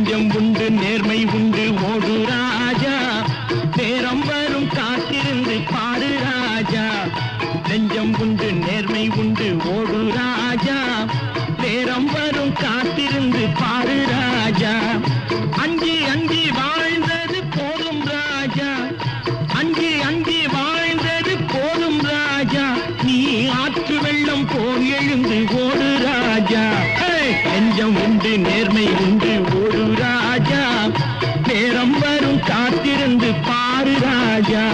நெஞ்சம் உண்டு நேர்மை உண்டு ஓடு ராஜா, நேரம் வரும் காத்திருந்து பாரு ராஜா. நெஞ்சம் உண்டு நேர்மை உண்டு ஓடு ராஜா, நேரம் வரும் காத்திருந்து பாரு ராஜா. அஞ்சி அஞ்சி வாழ்ந்தது போதும் ராஜா, அஞ்சி அஞ்சி வாழ்ந்தது போதும் ராஜா. நீ ஆற்று வெள்ளம் போல் எழுந்து ஓடு ராஜா. நெஞ்சம் உண்டு நேர்மை உண்டு ஓடு ராஜா, நேரம் வரும் காத்திருந்து பாரு ராஜா.